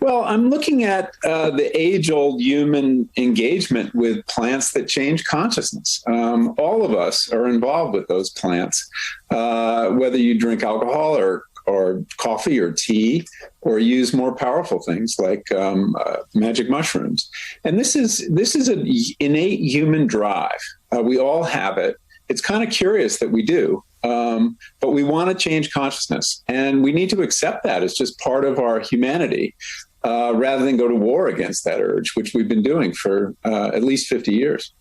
Well, I'm looking at the age-old human engagement with plants that change consciousness. All of us are involved with those plants, whether you drink alcohol or coffee or tea, or use more powerful things like magic mushrooms. And this is an innate human drive. We all have it. It's kind of curious that we do. But we want to change consciousness, and we need to accept that as just part of our humanity, rather than go to war against that urge, which we've been doing for at least 50 years.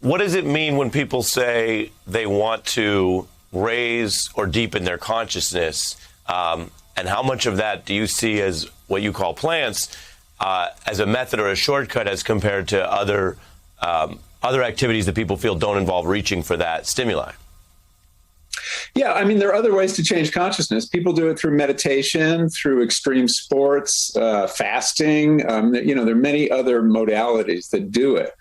What does it mean when people say they want to raise or deepen their consciousness? And how much of that do you see as what you call plants as a method or a shortcut as compared to other activities that people feel don't involve reaching for that stimuli? Yeah, I mean, there are other ways to change consciousness. People do it through meditation, through extreme sports, fasting. There are many other modalities that do it.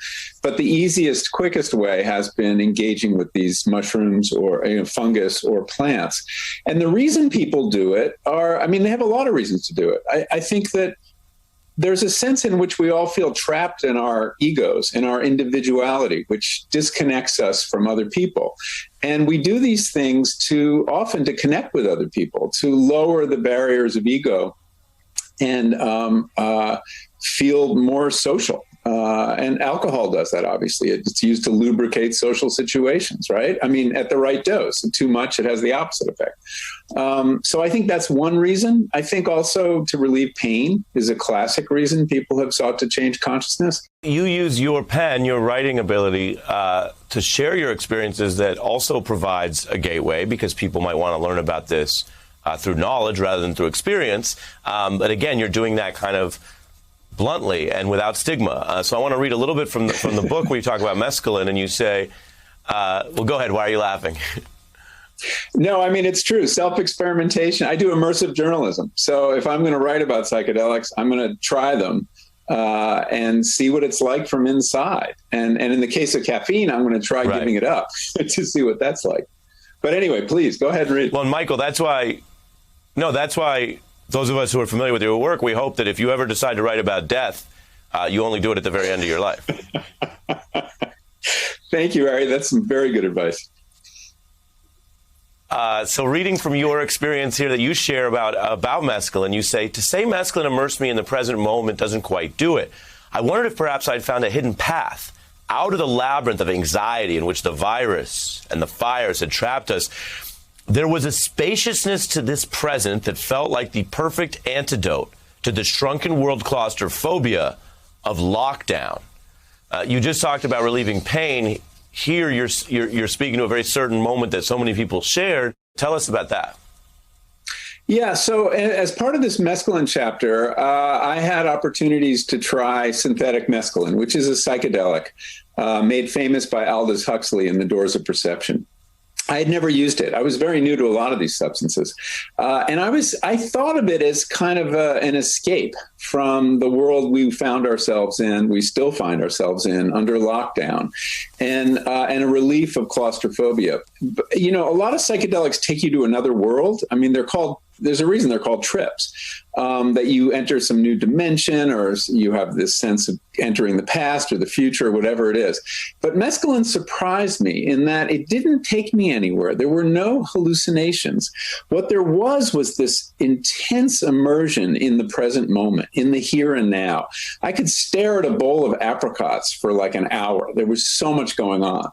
But the easiest, quickest way has been engaging with these mushrooms or fungus or plants. And the reason people do it they have a lot of reasons to do it. I think that there's a sense in which we all feel trapped in our egos, in our individuality, which disconnects us from other people. And we do these things often to connect with other people, to lower the barriers of ego and feel more social. And alcohol does that, obviously. It's used to lubricate social situations, right? I mean, at the right dose. And too much, it has the opposite effect. So I think that's one reason. I think also to relieve pain is a classic reason people have sought to change consciousness. You use your pen, your writing ability, to share your experiences that also provides a gateway, because people might want to learn about this through knowledge rather than through experience. But again, you're doing that kind of bluntly and without stigma. So I want to read a little bit from the book where you talk about mescaline, and you say, well, go ahead. Why are you laughing? No, I mean, it's true. Self-experimentation. I do immersive journalism. So if I'm going to write about psychedelics, I'm going to try them and see what it's like from inside. And in the case of caffeine, I'm going to try giving it up to see what that's like. But anyway, please go ahead and read. Well, Michael, that's why those of us who are familiar with your work, we hope that if you ever decide to write about death, you only do it at the very end of your life. Thank you, Harry. That's some very good advice. So reading from your experience here that you share about mescaline, you say, to say mescaline immersed me in the present moment doesn't quite do it. I wondered if perhaps I'd found a hidden path out of the labyrinth of anxiety in which the virus and the fires had trapped us. There was a spaciousness to this present that felt like the perfect antidote to the shrunken world claustrophobia of lockdown. You just talked about relieving pain. Here, you're speaking to a very certain moment that so many people shared. Tell us about that. Yeah, so as part of this mescaline chapter, I had opportunities to try synthetic mescaline, which is a psychedelic made famous by Aldous Huxley in The Doors of Perception. I had never used it. I was very new to a lot of these substances. And I thought of it as kind of an escape from the world we found ourselves in, we still find ourselves in under lockdown, and a relief of claustrophobia. A lot of psychedelics take you to another world. I mean, there's a reason they're called trips, that you enter some new dimension, or you have this sense of entering the past or the future, or whatever it is. But mescaline surprised me in that it didn't take me anywhere. There were no hallucinations. What there was this intense immersion in the present moment, in the here and now. I could stare at a bowl of apricots for like an hour. There was so much going on.